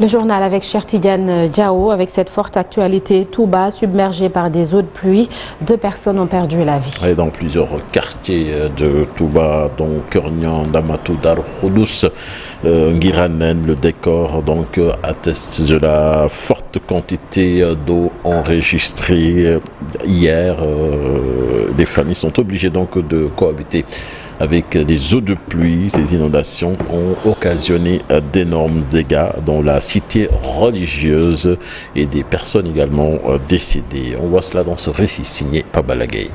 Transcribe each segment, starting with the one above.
Le journal avec Cheikh Tidiane Diao, avec cette forte actualité, Touba submergé par des eaux de pluie. 2 personnes ont perdu la vie. Et dans plusieurs quartiers de Touba, dont Kernian, Damatou, Dar Khoudous, Ngiranen, le décor atteste de la forte quantité d'eau enregistrée hier. Les familles sont obligées de cohabiter avec des eaux de pluie. Ces inondations ont occasionné d'énormes dégâts dans la cité religieuse et des personnes également décédées. On voit cela dans ce récit signé Pabalagay.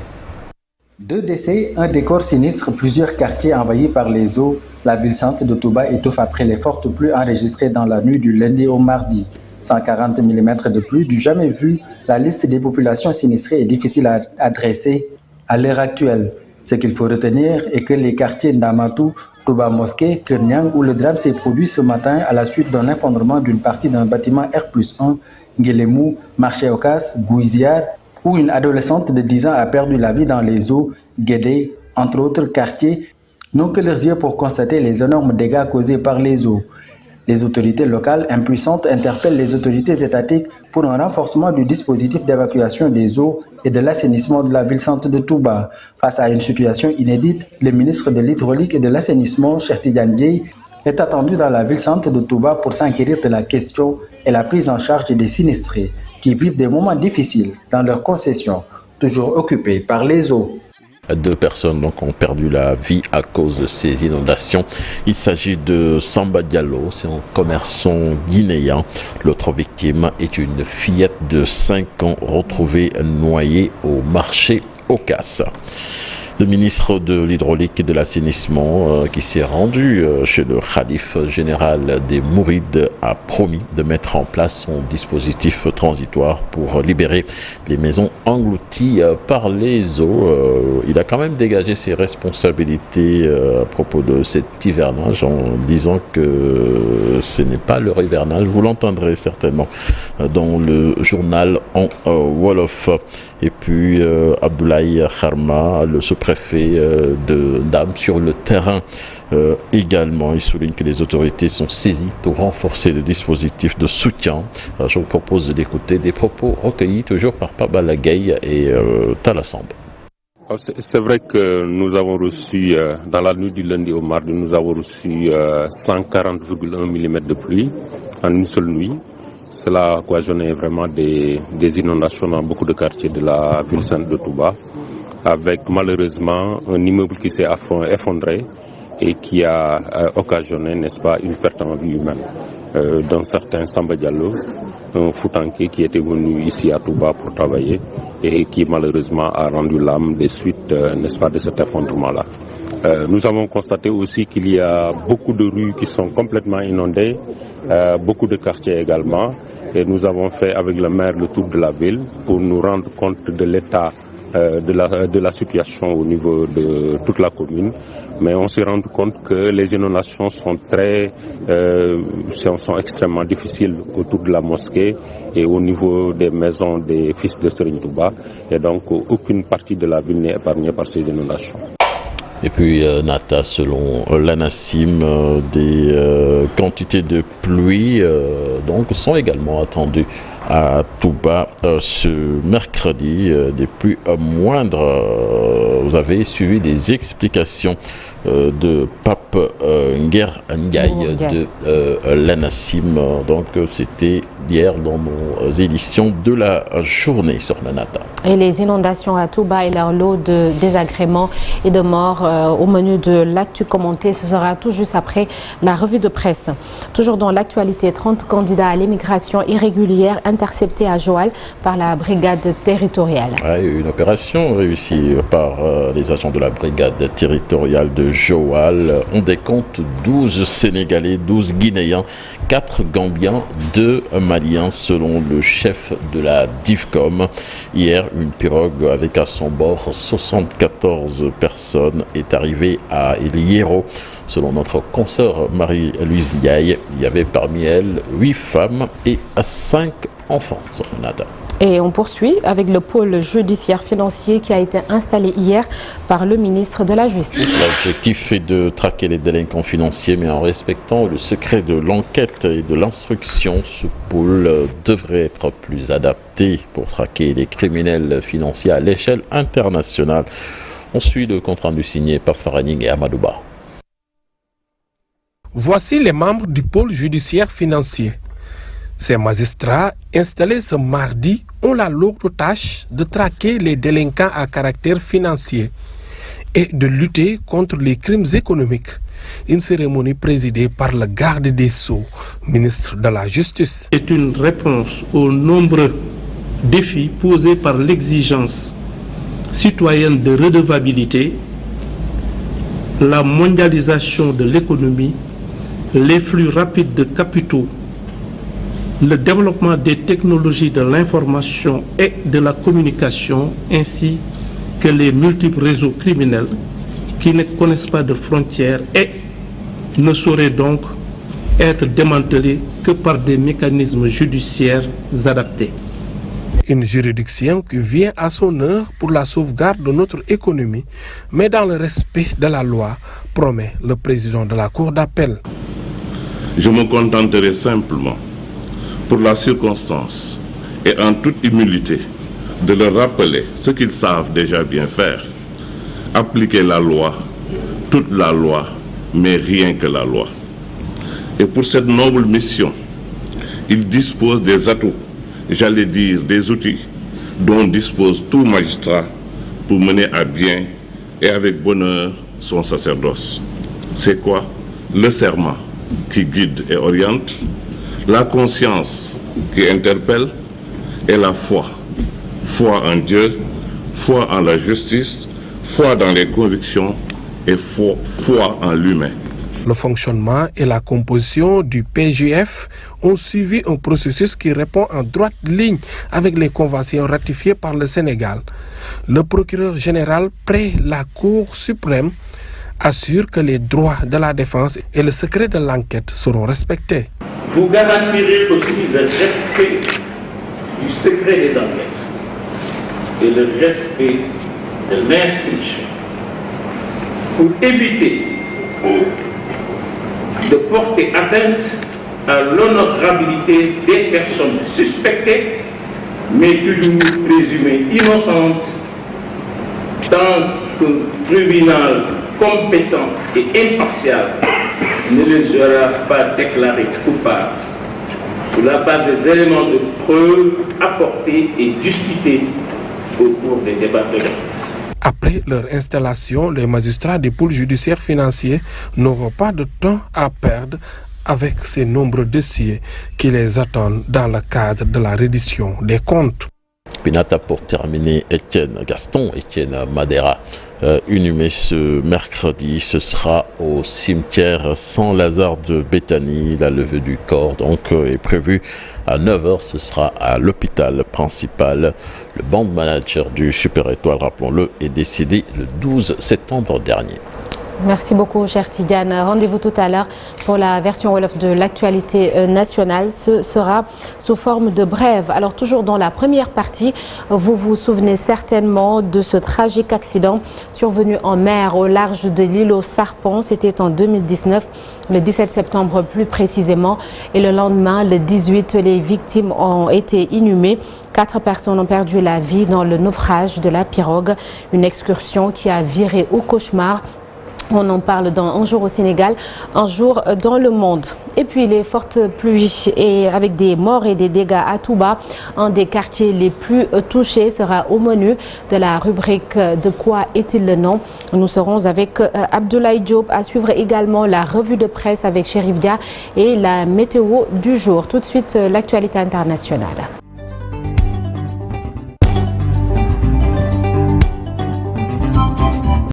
2 décès, un décor sinistre, plusieurs quartiers envahis par les eaux. La ville sainte de Touba étouffe après les fortes pluies enregistrées dans la nuit du lundi au mardi. 140 mm de pluie du jamais vu. La liste des populations sinistrées est difficile à dresser à l'heure actuelle. Ce qu'il faut retenir est que les quartiers Ndamatou, Touba Mosquée, Kernian, où le drame s'est produit ce matin à la suite d'un effondrement d'une partie d'un bâtiment R+1, Nguélémou, Marché Ocas, Gouiziar, où une adolescente de 10 ans a perdu la vie dans les eaux, Guédé, entre autres quartiers, n'ont que leurs yeux pour constater les énormes dégâts causés par les eaux. Les autorités locales impuissantes interpellent les autorités étatiques pour un renforcement du dispositif d'évacuation des eaux et de l'assainissement de la ville sainte de Touba. Face à une situation inédite, le ministre de l'Hydraulique et de l'Assainissement, Cheikh Tidiane Diao, est attendu dans la ville sainte de Touba pour s'inquiéter de la question et la prise en charge des sinistrés qui vivent des moments difficiles dans leurs concessions, toujours occupées par les eaux. 2 personnes ont perdu la vie à cause de ces inondations. Il s'agit de Samba Diallo, c'est un commerçant guinéen. L'autre victime est une fillette de 5 ans retrouvée noyée au marché Ocas. Le ministre de l'Hydraulique et de l'Assainissement qui s'est rendu chez le Khalif général des Mourides a promis de mettre en place son dispositif transitoire pour libérer les maisons englouties par les eaux. Il a quand même dégagé ses responsabilités à propos de cet hivernage en disant que ce n'est pas leur hivernage. Vous l'entendrez certainement dans le journal en Wolof. Et puis Abdoulaye Kharma, le sous-préfet de Ndam sur le terrain également. Il souligne que les autorités sont saisies pour renforcer le dispositif de soutien. Je vous propose d'écouter des propos recueillis toujours par Pabalagay et Talassamba. C'est vrai que nous avons reçu, dans la nuit du lundi au mardi, nous avons reçu 140,1 mm de pluie en une seule nuit. Cela a occasionné vraiment des inondations dans beaucoup de quartiers de la ville sainte de Touba, avec malheureusement un immeuble qui s'est effondré et qui a occasionné, n'est-ce pas, une perte en vie humaine d'un certain Samba Diallo, un Foutanké qui était venu ici à Touba pour travailler et qui malheureusement a rendu l'âme des suites, n'est-ce pas, de cet effondrement-là. Nous avons constaté aussi qu'il y a beaucoup de rues qui sont complètement inondées, beaucoup de quartiers également, et nous avons fait avec le maire le tour de la ville pour nous rendre compte de l'état de la situation au niveau de toute la commune. Mais on s'est rendu compte que les inondations sont sont extrêmement difficiles autour de la mosquée et au niveau des maisons des fils de Serigne Touba. Et donc aucune partie de la ville n'est épargnée par ces inondations. Et puis Nata, selon l'ANACIM, des quantités de pluie sont également attendues à Touba ce mercredi, des pluies moindres. Vous avez suivi des explications de Pape Nguer Ndiaye de l'ANACIM. Donc c'était hier dans nos éditions de la journée sur Nata. Et les inondations à Touba et leur lot de désagréments et de morts au menu de l'actu commenté, ce sera tout juste après la revue de presse. Toujours dans l'actualité, 30 candidats à l'immigration irrégulière interceptés à Joal par la brigade territoriale. Une opération réussie par les agents de la brigade territoriale de Joal. On décompte 12 Sénégalais, 12 Guinéens, 4 Gambiens, 2 Maliens selon le chef de la DIFCOM. Hier, une pirogue avec à son bord 74 personnes est arrivée à El Hierro. Selon notre consoeur Marie-Louise Ndiaye, il y avait parmi elles 8 femmes et 5 enfants. Et on poursuit avec le pôle judiciaire financier qui a été installé hier par le ministre de la Justice. L'objectif est de traquer les délinquants financiers, mais en respectant le secret de l'enquête et de l'instruction. Ce pôle devrait être plus adapté pour traquer les criminels financiers à l'échelle internationale. On suit le compte-rendu signé par Faraning et Amadouba. Voici les membres du pôle judiciaire financier. Ces magistrats, installés ce mardi, ont la lourde tâche de traquer les délinquants à caractère financier et de lutter contre les crimes économiques. Une cérémonie présidée par le garde des Sceaux, ministre de la Justice. C'est une réponse aux nombreux défis posés par l'exigence citoyenne de redevabilité, la mondialisation de l'économie, les flux rapides de capitaux, le développement des technologies de l'information et de la communication, ainsi que les multiples réseaux criminels qui ne connaissent pas de frontières et ne sauraient donc être démantelés que par des mécanismes judiciaires adaptés. Une juridiction qui vient à son heure pour la sauvegarde de notre économie, mais dans le respect de la loi, promet le président de la Cour d'appel. Je me contenterai simplement, pour la circonstance et en toute humilité, de leur rappeler ce qu'ils savent déjà bien faire. Appliquer la loi, toute la loi, mais rien que la loi. Et pour cette noble mission, ils disposent des atouts, j'allais dire des outils, dont dispose tout magistrat pour mener à bien et avec bonheur son sacerdoce. C'est quoi? Le serment qui guide et oriente, la conscience qui interpelle et la foi. Foi en Dieu, foi en la justice, foi dans les convictions et foi en l'humain. Le fonctionnement et la composition du PJF ont suivi un processus qui répond en droite ligne avec les conventions ratifiées par le Sénégal. Le procureur général près la Cour suprême assure que les droits de la défense et le secret de l'enquête seront respectés. Vous garantirez aussi le respect du secret des enquêtes et le respect de l'instruction pour éviter de porter atteinte à l'honorabilité des personnes suspectées, mais toujours présumées innocentes, tant qu'un tribunal compétent et impartial ne les aura pas déclarés coupables sur la base des éléments de preuve apportés et discutés au cours des débats de grâce. Après leur installation, les magistrats du pôle judiciaire financier n'auront pas de temps à perdre avec ces nombreux dossiers qui les attendent dans le cadre de la reddition des comptes. Pinata pour terminer, Gaston Etienne Madera, inhumé ce mercredi. Ce sera au cimetière Saint-Lazare de Béthanie. La levée du corps donc est prévue à 9h. Ce sera à l'hôpital principal. Le band manager du Super Étoile, rappelons-le, est décédé le 12 septembre dernier. Merci beaucoup, cher Tidiane. Rendez-vous tout à l'heure pour la version Wolof de l'actualité nationale. Ce sera sous forme de brève. Alors, toujours dans la première partie, vous vous souvenez certainement de ce tragique accident survenu en mer au large de l'île aux Sarpents. C'était en 2019, le 17 septembre plus précisément. Et le lendemain, le 18, les victimes ont été inhumées. 4 personnes ont perdu la vie dans le naufrage de la pirogue. Une excursion qui a viré au cauchemar. On en parle dans Un jour au Sénégal, Un jour dans le monde. Et puis les fortes pluies et avec des morts et des dégâts à Touba, un des quartiers les plus touchés sera au menu de la rubrique De quoi est-il le nom? Nous serons avec Abdoulaye Diop, à suivre également la revue de presse avec Chérif Dia et la météo du jour. Tout de suite, l'actualité internationale.